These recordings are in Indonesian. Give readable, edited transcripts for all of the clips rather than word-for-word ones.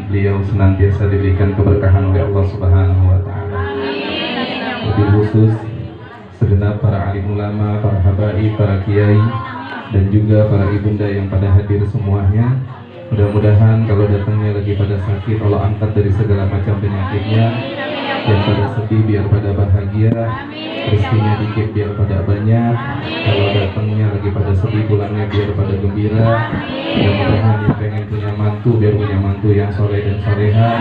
beliau senantiasa diberikan keberkahan oleh Allah Subhanahu wa taala. Lebih khusus segenap para alim ulama, para habaib, para kiai, dan juga para ibunda yang pada hadir semuanya. Mudah-mudahan kalau datangnya lagi pada sakit, Allah angkat dari segala macam penyakitnya. Yang pada sedih biar pada bahagia, rezekinya dikit biar pada banyak. Kalau datangnya lagi pada sedih, pulangnya biar pada gembira. Mudah-mudahan yang pengen punya mantu biar punya mantu yang soleh dan soleha.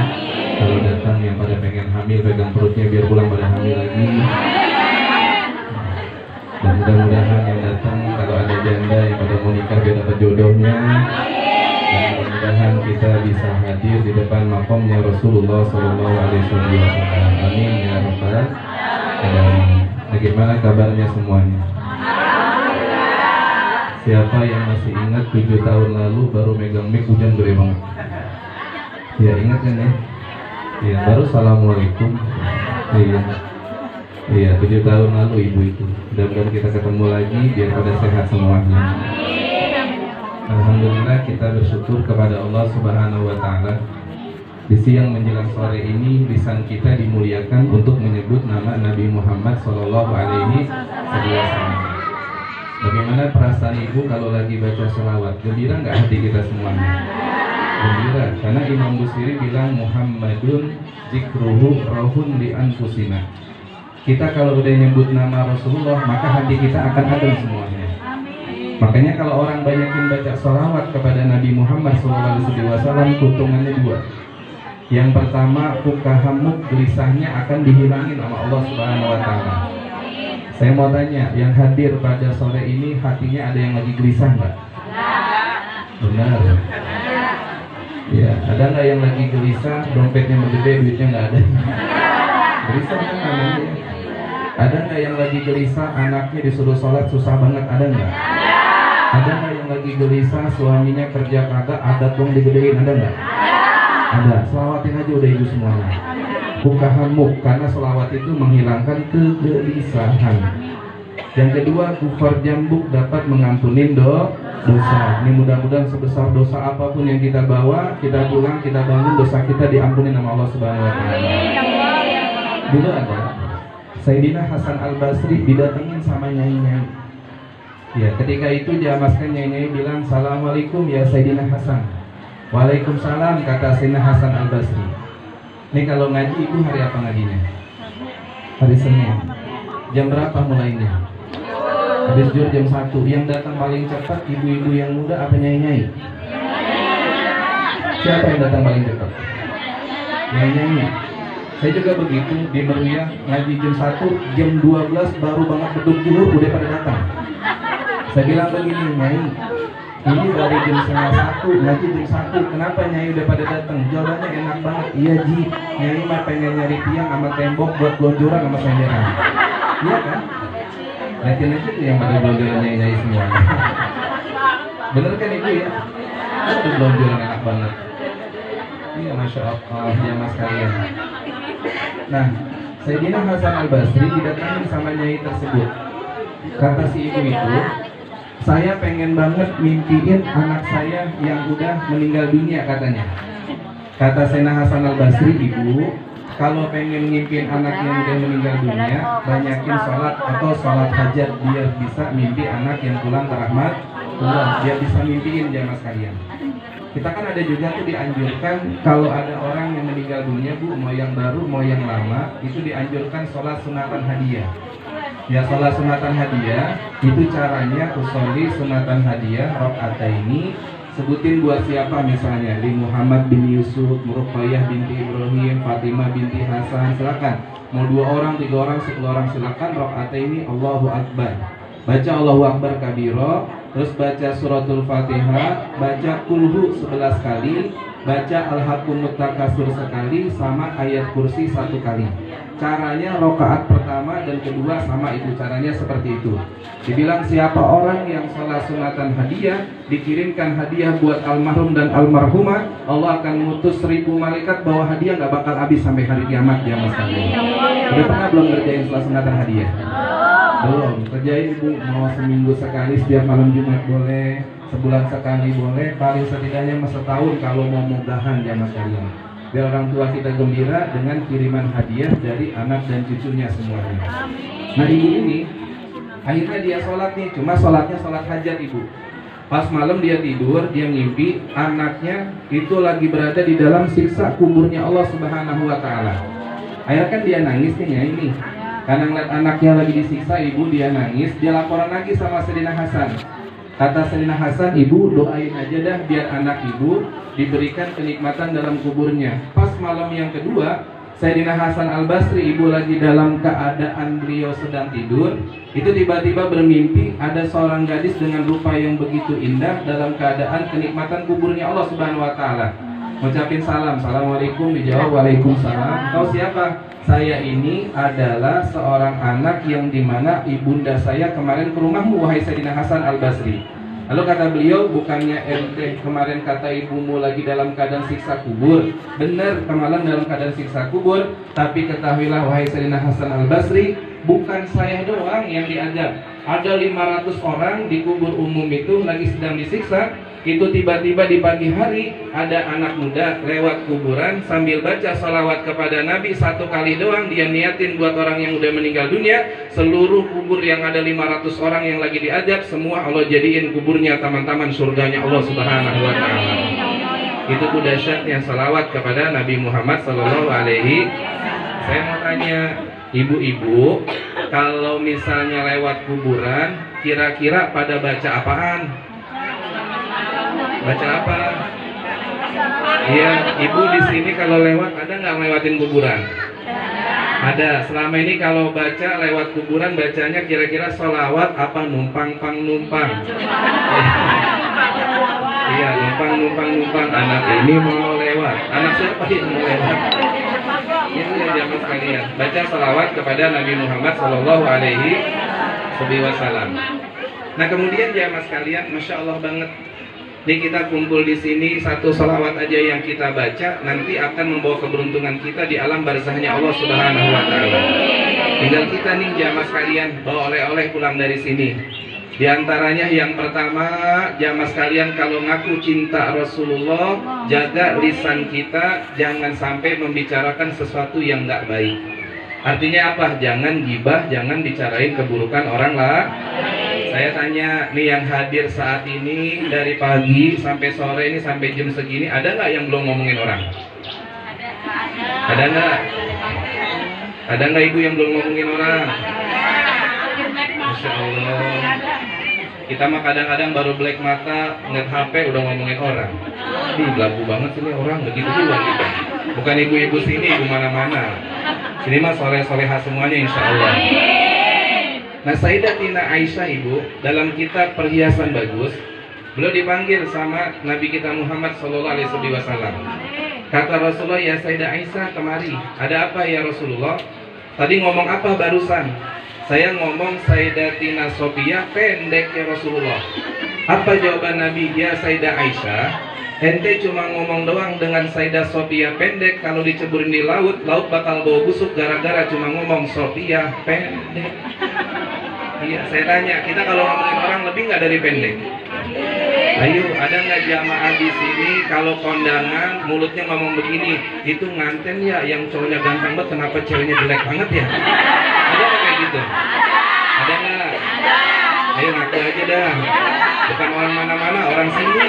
Kalau datang yang pada pengen hamil, pegang perutnya biar pulang pada hamil lagi. Dan mudah-mudahan yang datang kalau ada janda yang pada mau nikah biar dapat jodohnya. Dan mudah-mudahan kita bisa hadir di depan makomnya Rasulullah SAW. Amin ya rabbal alamin. Bagaimana kabarnya semuanya? Siapa yang masih ingat 7 tahun lalu baru megang mic hujan gede banget? Ya ingat kan ya? Ya baru assalamualaikum. Iya 7 tahun lalu ibu itu. Mudah-mudahan kita ketemu lagi biar pada sehat semuanya. Alhamdulillah kita bersyukur kepada Allah Subhanahu wa taala. Di siang menjelang sore ini lisan kita dimuliakan untuk menyebut nama Nabi Muhammad sallallahu alaihi wasallam. Bagaimana perasaan ibu kalau lagi baca selawat? Gembira nggak hati kita semuanya? Gembira, karena Imam Busiri bilang Muhammadun zikruhu rohun li anfusina. Kita kalau udah nyebut nama Rasulullah, maka hati kita akan adem semuanya. Makanya kalau orang banyakin baca sholawat kepada Nabi Muhammad SAW, keuntungannya 2. Yang pertama, fukahamuk, gelisahnya akan dihilangin sama Allah Subhanahu wa taala. Saya mau tanya, yang hadir pada sore ini hatinya ada yang lagi gelisah nggak? Benar. Ya, ada nggak yang lagi gelisah, dompetnya menggede, duitnya nggak ada? Gelisah kan namanya. Ada nggak yang lagi gelisah, anaknya disuruh sholat susah banget, ada nggak? Ada nggak yang lagi gelisah, suaminya kerja kagak, adat dong digedein, ada nggak? Ada. Selawatin aja udah ibu semuanya. Bukahamuk, karena selawat itu menghilangkan kegelisahan. Yang kedua, kufar jambuk, dapat mengampunin dosa. Ini mudah-mudahan sebesar dosa apapun yang kita bawa, kita pulang, kita bangun, dosa kita diampuni sama Allah Subhanahu wa taala. Dulu ada Sayyidina Hasan Al-Basri didatengin sama nyai-nyai. Ya, ketika itu diamaskan nyai-nyai bilang, "Assalamualaikum ya Sayyidina Hasan." "Waalaikumsalam," kata Sayyidina Hasan Al-Basri. Ini kalau ngaji itu hari apa ngajinya? Hari Senin. Jam berapa mulainya? Habis zuhur jam 1. Yang datang paling cepat ibu-ibu yang muda apa nyai-nyai? Siapa yang datang paling cepat? Nyai-nyai. Saya juga begitu di Meriah ngaji jam 1, jam 12 baru banget beduk zuhur udah pada datang. Saya bilang begini, "Nyai, ini dari jam 12:30 ngaji jam 1, kenapa Nyai udah pada datang?" Jawabannya enak banget, "Iya Ji, Nyai mah pengen nyari tiang sama tembok buat gelonjoran sama senderan." Iya kan? Nanti yang pada gelonjoran Nyai semua. Bener kan ibu ya? Itu gelonjoran enak banget. Iya, Masya Allah, jamaah sekalian. Nah, Sayyidina Hasan Al-Basri didatangin sama Nyai tersebut. Kata si ibu itu, "Saya pengen banget mimpiin anak saya yang udah meninggal dunia," katanya. Kata Sayyidina Hasan Al-Basri, "Ibu, kalau pengen mimpiin anak yang udah meninggal dunia, banyakin sholat atau sholat hajat biar bisa mimpi anak yang pulang ke rahmat Allah, biar bisa mimpiin jamaah sekalian." Kita kan ada juga tuh dianjurkan kalau ada orang yang meninggal dunia, Bu, mau yang baru mau yang lama, itu dianjurkan sholat sunatan hadiah. Ya, sholat sunatan hadiah itu caranya usolli sunatan hadiah rakaataini. Sebutin buat siapa misalnya, di Muhammad bin Yusuf, Ruqayyah binti Ibrahim, Fatimah binti Hasan, silakan. Mau 2 orang, 3 orang, 10 orang silakan. Rakaataini Allahu Akbar. Baca Allahu Akbar kabiro, terus baca suratul Fatihah, baca kulhu 11 kali, baca Al-Haqqun Mutakasur sekali, sama ayat kursi 1 kali. Caranya rokaat pertama dan kedua sama itu, caranya seperti itu. Dibilang siapa orang yang sholat sunatan hadiah, dikirimkan hadiah buat almarhum dan almarhumah, Allah akan mengutus 1000 malaikat bawa hadiah, nggak bakal habis sampai hari kiamat ya mas kalian. Udah pernah belum ngerjain sholat sunatan hadiah? Belum. Kerjain ibu, mau seminggu sekali setiap malam Jumat boleh, sebulan sekali boleh, paling setidaknya setahun kalau mau mudahan jamaah sekalian. Biar orang tua kita gembira dengan kiriman hadiah dari anak dan cucunya semuanya. Nah ibu ini akhirnya dia sholat nih, cuma sholatnya sholat hajat ibu. Pas malam dia tidur, dia ngimpi anaknya itu lagi berada di dalam siksa kuburnya Allah Subhanahu wa Ta'ala. Akhirnya kan dia nangis nih ya ini. Karena ngeliat anaknya lagi disiksa, ibu dia nangis, dia laporan lagi sama Sayyidina Hasan. Kata Sayyidina Hasan, ibu doain aja dah biar anak ibu diberikan kenikmatan dalam kuburnya. Pas malam yang kedua, Sayyidina Hasan Al-Basri, ibu lagi dalam keadaan beliau sedang tidur, itu tiba-tiba bermimpi ada seorang gadis dengan rupa yang begitu indah dalam keadaan kenikmatan kuburnya Allah Subhanahu wa Ta'ala. Ngucapin salam, assalamualaikum, dijawab waalaikumsalam. Kau siapa? Saya ini adalah seorang anak yang dimana ibunda saya kemarin ke rumahmu, wahai Sayyidina Hasan Al-Basri. Lalu kata beliau, bukannya ente kemarin kata ibumu lagi dalam keadaan siksa kubur? Benar, kemarin dalam keadaan siksa kubur. Tapi ketahuilah wahai Sayyidina Hasan Al-Basri, bukan saya doang yang diajak. Ada 500 orang di kubur umum itu lagi sedang disiksa. Itu tiba-tiba di pagi hari ada anak muda lewat kuburan sambil baca salawat kepada Nabi satu kali doang, dia niatin buat orang yang udah meninggal dunia. Seluruh kubur yang ada 500 orang yang lagi diajak, semua Allah jadiin kuburnya taman-taman surganya Allah Subhanahu wa Ta'ala. Itu tuh dahsyatnya salawat kepada Nabi Muhammad Sallallahu Alaihi. Saya mau tanya ibu-ibu, kalau misalnya lewat kuburan, kira-kira pada baca apaan? Baca apa? Iya, ibu di sini kalau lewat ada nggak ngelewatin kuburan? Ada. Selama ini kalau baca lewat kuburan bacanya kira-kira sholawat apa numpang? Iya, numpang. Anak ini mau lewat. Anak siapa yang mau lewat? Itu ya jamaah sekalian. Baca sholawat kepada Nabi Muhammad Sallallahu Alaihi Wasallam. Nah kemudian jamaah sekalian, masya Allah banget. Ini kita kumpul di sini, satu salawat aja yang kita baca nanti akan membawa keberuntungan kita di alam barzahnya Allah Subhanahu wa Ta'ala. Tinggal kita nih jamaah sekalian bawa oleh-oleh pulang dari sini. Di antaranya yang pertama, jamaah sekalian kalau ngaku cinta Rasulullah, jaga lisan kita jangan sampai membicarakan sesuatu yang nggak baik. Artinya apa? Jangan gibah, jangan bicarain keburukan orang lah. Saya tanya, nih yang hadir saat ini dari pagi sampai sore ini sampai jam segini, ada nggak yang belum ngomongin orang? Ada nggak? Ada nggak ibu yang belum ngomongin orang? Masya Allah. Kita mah kadang-kadang baru black mata ngeliat HP udah ngomongin orang. Ih, belagu banget sini orang begitu juga kita. Bukan ibu-ibu sini, ibu mana-mana. Sini mah soleh-soleha semuanya insya Allah. Nah Sayyidatina Aisyah ibu dalam kitab Perhiasan Bagus, beliau dipanggil sama Nabi kita Muhammad Sallallahu Alaihi Wasallam. Kata Rasulullah, ya Sayyidah Aisyah kemari. Ada apa ya Rasulullah? Tadi ngomong apa barusan? Saya ngomong Sayyidatina Sofiyah pendek ya Rasulullah. Apa jawaban Nabi? Ya Sayyidah Aisyah, ente cuma ngomong doang dengan Sayyidah Sofiyah pendek. Kalau diceburin di laut, laut bakal bau busuk gara-gara cuma ngomong Sofiyah pendek. Iya, saya tanya, kita kalau ngomongin orang lebih nggak dari pendek? Ayo, ada nggak jamaah di sini kalau kondangan mulutnya ngomong begini, itu nganten ya, yang cowoknya ganteng banget, kenapa ceweknya jelek banget ya? Ada nggak kayak gitu? Ada nggak? Ayo ngaku aja dah. Bukan orang mana-mana, orang sini.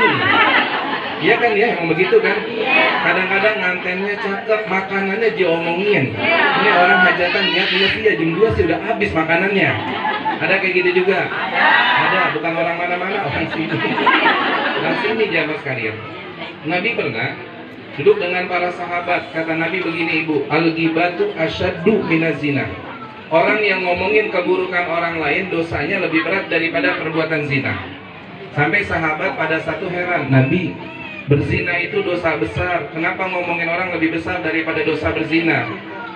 Iya kan ya, emang begitu kan? Kadang-kadang ngantennya cakep, makanannya diomongin. Ini orang hajatan, ya jam 2 sih udah habis makanannya. Ada kayak gitu juga? Ada, bukan orang mana-mana, orang sini. Orang sini jamaah sekalian. Nabi pernah duduk dengan para sahabat, kata Nabi begini ibu, al-ghibatu asyaddu minaz zina. Orang yang ngomongin keburukan orang lain dosanya lebih berat daripada perbuatan zina. Sampai sahabat pada satu heran, Nabi, berzina itu dosa besar, kenapa ngomongin orang lebih besar daripada dosa berzina?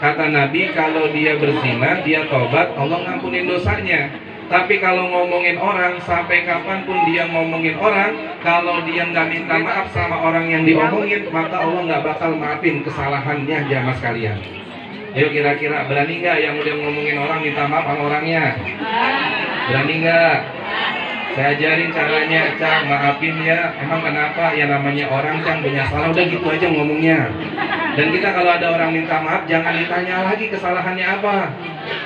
Kata Nabi, kalau dia berzina, dia tobat, Allah ngampunin dosanya. Tapi kalau ngomongin orang, sampai kapanpun dia ngomongin orang, kalau dia nggak minta maaf sama orang yang diomongin, maka Allah nggak bakal maafin kesalahannya jamaah sekalian. Ayo kira-kira berani nggak yang udah ngomongin orang minta maaf sama orangnya? Berani nggak? Saya ajarin caranya, Cang, maafin ya. Emang kenapa? Ya namanya orang, Cang, punya salah, udah gitu aja ngomongnya. Dan kita kalau ada orang minta maaf, jangan ditanya lagi kesalahannya apa.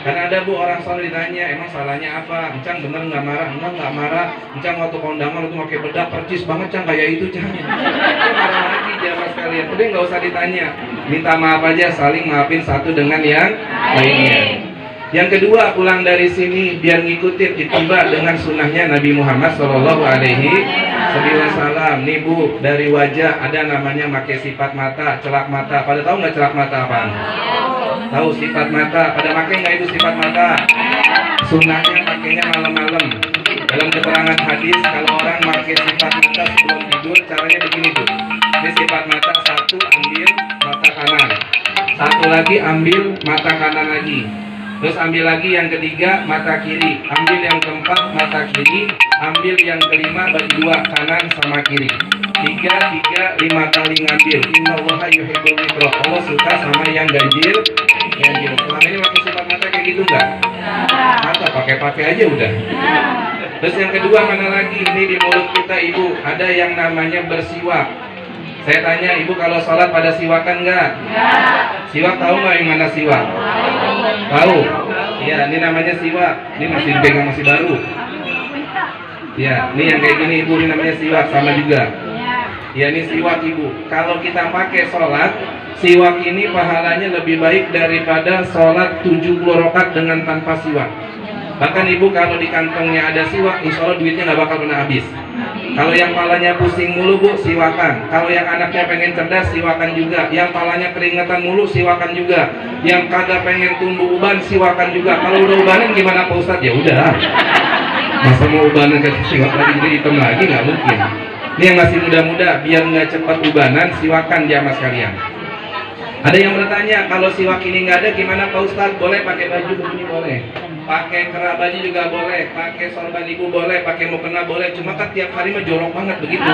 Karena ada Bu orang selalu ditanya, emang salahnya apa? Cang bener nggak marah? Enggak, nggak marah. Cang waktu kondangan itu pakai bedak percis banget, Cang, kayak itu, Cang. Itu marah lagi jamaah sekalian. Udah nggak usah ditanya. Minta maaf aja, saling maafin satu dengan yang lainnya. Yang kedua, pulang dari sini biar ngikutin ittiba dengan sunnahnya Nabi Muhammad Shallallahu Alaihi Wasallam. Nih Bu, dari wajah ada namanya pakai sifat mata, celak mata. Pada tahu nggak celak mata apaan? Tahu sifat mata? Pada pakai nggak itu sifat mata? Sunnahnya pakainya malam-malam. Dalam keterangan hadis, kalau orang pakai sifat mata sebelum tidur, caranya begini Bu. Ini sifat mata, satu ambil mata kanan, satu lagi ambil mata kanan lagi. Terus ambil lagi yang ketiga mata kiri, ambil yang keempat mata kiri, ambil yang kelima bagi dua kanan sama kiri. Tiga, lima kali ngambil. Innallaha yuhibbul witra. Allah suka sama yang ganjil. Selama ini pakai sifat mata kayak gitu enggak? Mata pakai aja udah. Terus yang kedua mana lagi? Ini di mulut kita Ibu ada yang namanya bersiwak. Saya tanya Ibu kalau sholat pada siwakan enggak? Siwak tahu nggak yang mana siwak? Tahu? Ya, ini namanya siwak. Ini masih dipegang, masih baru. Ya, ini yang kayak gini Ibu, ini namanya siwak, sama juga. Ya, ini siwak Ibu. Kalau kita pakai sholat, siwak ini pahalanya lebih baik daripada sholat 70 rakaat dengan tanpa siwak. Bahkan Ibu kalau di kantongnya ada siwak, insya Allah duitnya nggak bakal pernah habis. Kalau yang palanya pusing mulu Bu, siwakan. Kalau yang anaknya pengen cerdas, siwakan juga. Yang palanya keringetan mulu, siwakan juga. Yang kagak pengen tumbuh uban, siwakan juga. Kalau udah ubanan gimana Pak Ustadz? Ya udah. Masa mau ubanan ke siwak lagi jadi hitam lagi, nggak mungkin. Ini yang masih muda-muda, biar nggak cepat ubanan, siwakan jamaah sekalian. Ada yang bertanya, kalau siwak ini nggak ada gimana Pak Ustadz? Boleh pakai baju begini boleh. Pakai kerah baju juga boleh, pakai sorban Ibu boleh, pakai mukena boleh. Cuma kan tiap hari mah jorok banget begitu.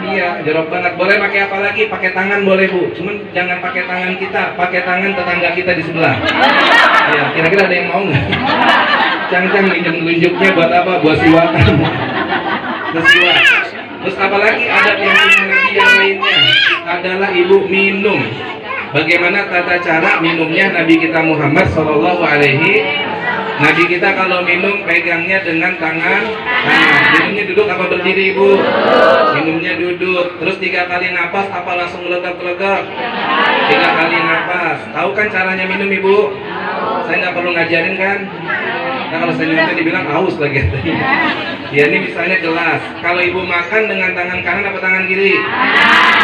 Iya, jorok banget. Boleh pakai apa lagi? Pakai tangan boleh Bu. Cuman jangan pakai tangan kita, pakai tangan tetangga kita di sebelah. Ya, kira-kira ada yang mau nggak? Cang-cang minjem-minjuknya buat apa? Buat siwakan. Terus siwak. Terus apalagi adat yang Nabi yang lainnya adalah Ibu minum. Bagaimana tata cara minumnya Nabi kita Muhammad Sallallahu Alaihi. Nabi kita kalau minum pegangnya dengan tangan kanan. Minumnya duduk apa berdiri Ibu? Minumnya duduk. Terus 3 kali napas apa langsung melegak-legak? 3 kali napas. Tahu kan caranya minum Ibu? Saya nggak perlu ngajarin kan? Nah kalau saya minumnya dibilang aus lagi. Ya ini misalnya gelas. Kalau Ibu makan dengan tangan kanan apa tangan kiri?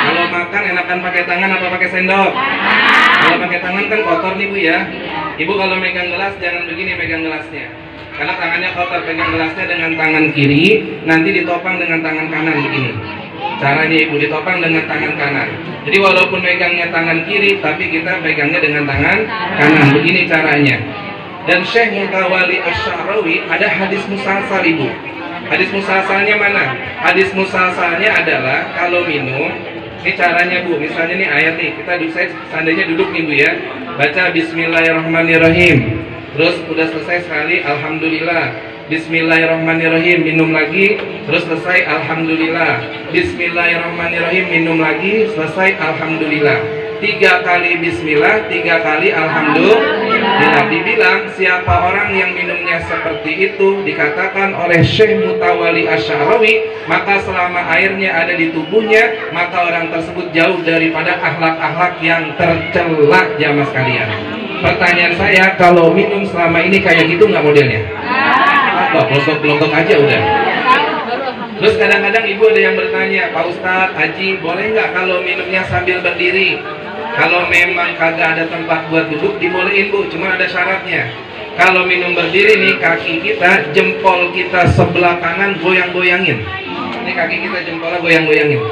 Kalau makan enakan pakai tangan apa pakai sendok? Kalau pakai tangan kan kotor nih Bu ya. Ibu kalau megang gelas jangan begini megang gelasnya. Karena tangannya kotor, pegang gelasnya dengan tangan kiri, nanti ditopang dengan tangan kanan begini. Caranya Ibu ditopang dengan tangan kanan. Jadi walaupun megangnya tangan kiri, tapi kita pegangnya dengan tangan kanan. Begini caranya. Dan Syekh Mutawali Asy-Sya'rawi ada hadis musalsal Ibu. Hadis musalsalnya mana? Hadis musalsalnya adalah kalau minum, ini caranya Bu. Misalnya nih ayat nih, kita seandainya duduk nih Bu ya. Baca Bismillahirrahmanirrahim. Terus udah selesai sekali, Alhamdulillah. Bismillahirrahmanirrahim, minum lagi. Terus selesai, Alhamdulillah. Bismillahirrahmanirrahim, minum lagi. Selesai, Alhamdulillah. 3 kali Bismillah, 3 kali Alhamdulillah. Dibilang siapa orang yang minumnya seperti itu, dikatakan oleh Syekh Mutawali Asy-Sya'rawi, maka selama airnya ada di tubuhnya, maka orang tersebut jauh daripada akhlak-akhlak yang tercela jamaah sekalian. Pertanyaan saya, kalau minum selama ini kayak gitu nggak modelnya? Apa? Blok-blok aja udah. Terus kadang-kadang Ibu ada yang bertanya, Pak Ustadz, Haji, boleh nggak kalau minumnya sambil berdiri? Kalau memang kagak ada tempat buat duduk, dibolehin Bu, cuma ada syaratnya. Kalau minum berdiri nih, kaki kita, jempol kita sebelah kanan goyang-goyangin. Ini kaki kita jempolnya goyang-goyangin.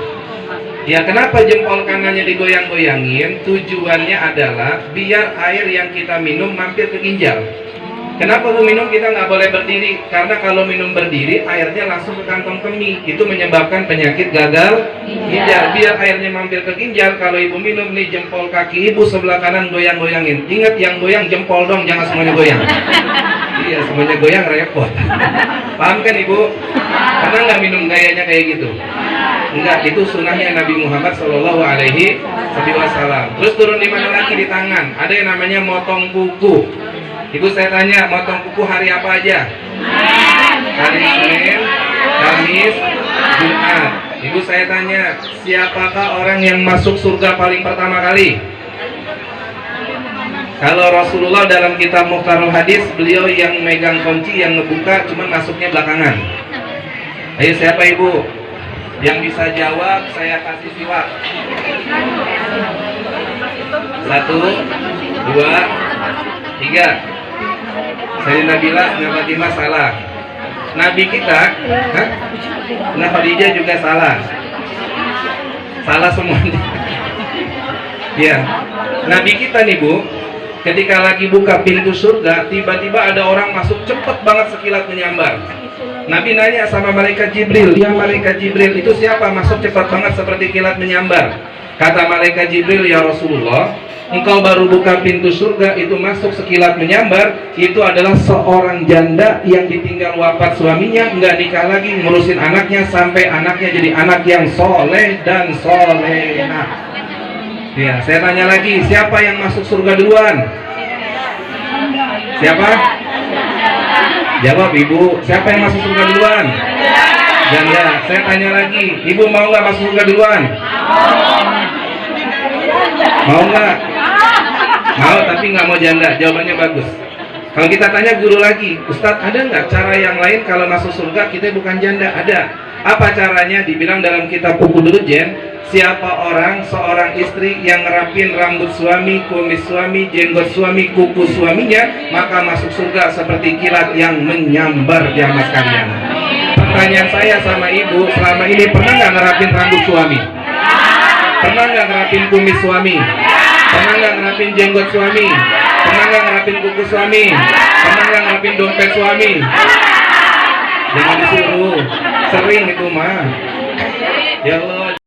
Ya kenapa jempol kanannya digoyang-goyangin? Tujuannya adalah biar air yang kita minum mampir ke ginjal. Kenapa Bu minum kita nggak boleh berdiri? Karena kalau minum berdiri, airnya langsung ke kantong kemih. Itu menyebabkan penyakit gagal ginjal. Biar airnya mampir ke ginjal, kalau Ibu minum nih jempol kaki Ibu sebelah kanan goyang-goyangin. Ingat yang goyang jempol dong, jangan semuanya goyang. Iya, semuanya goyang repot. Paham kan Ibu? Karena nggak minum gayanya kayak gitu. Enggak, itu sunnahnya Nabi Muhammad Shallallahu Alaihi Wasallam. Terus turun di mana lagi? Di tangan. Ada yang namanya motong kuku. Ibu saya tanya, motong kuku hari apa aja? Hari Senin, Kamis, Jumat. Ibu saya tanya, siapakah orang yang masuk surga paling pertama kali? Kalau Rasulullah dalam kitab Mukhtarul Hadis, beliau yang megang kunci, yang ngebuka, cuman masuknya belakangan. Ayo siapa Ibu? Yang bisa jawab, saya kasih siwak. 1, 2, 3. Sayyidina Bilal, Nabi Fatimah salah. Nabi kita, Nabi Khadijah juga salah. Salah semuanya. Ya, Nabi kita nih Bu, ketika lagi buka pintu surga, tiba-tiba ada orang masuk cepet banget sekilat menyambar. Nabi nanya sama malaikat Jibril, ya malaikat Jibril itu siapa masuk cepat banget seperti kilat menyambar? Kata malaikat Jibril, ya Rasulullah, engkau baru buka pintu surga, itu masuk sekilat menyambar, itu adalah seorang janda yang ditinggal wafat suaminya, nggak nikah lagi, ngurusin anaknya sampai anaknya jadi anak yang soleh dan solehah. Ya, saya tanya lagi, siapa yang masuk surga duluan? Siapa? Jawab Ibu, siapa yang masuk surga duluan? Janda. Saya tanya lagi, Ibu mau nggak masuk surga duluan? Mau nggak? Mau tapi nggak mau janda. Jawabannya bagus. Kalau kita tanya guru lagi, Ustadz ada nggak cara yang lain kalau masuk surga kita bukan janda? Ada. Apa caranya? Dibilang dalam kitab Buku Durujen, siapa orang, seorang istri yang ngerapin rambut suami, kumis suami, jenggot suami, kuku suaminya, maka masuk surga seperti kilat yang menyambar jamaah sekalian. Pertanyaan saya sama Ibu, selama ini pernah nggak ngerapin rambut suami? Pernah nggak ngerapin kumis suami? Pernah nggak ngerapin jenggot suami? Pernah nggak ngerapin kuku suami? Pernah nggak ngerapin dompet suami? Jangan disuruh, sering itu mah. Ya Allah.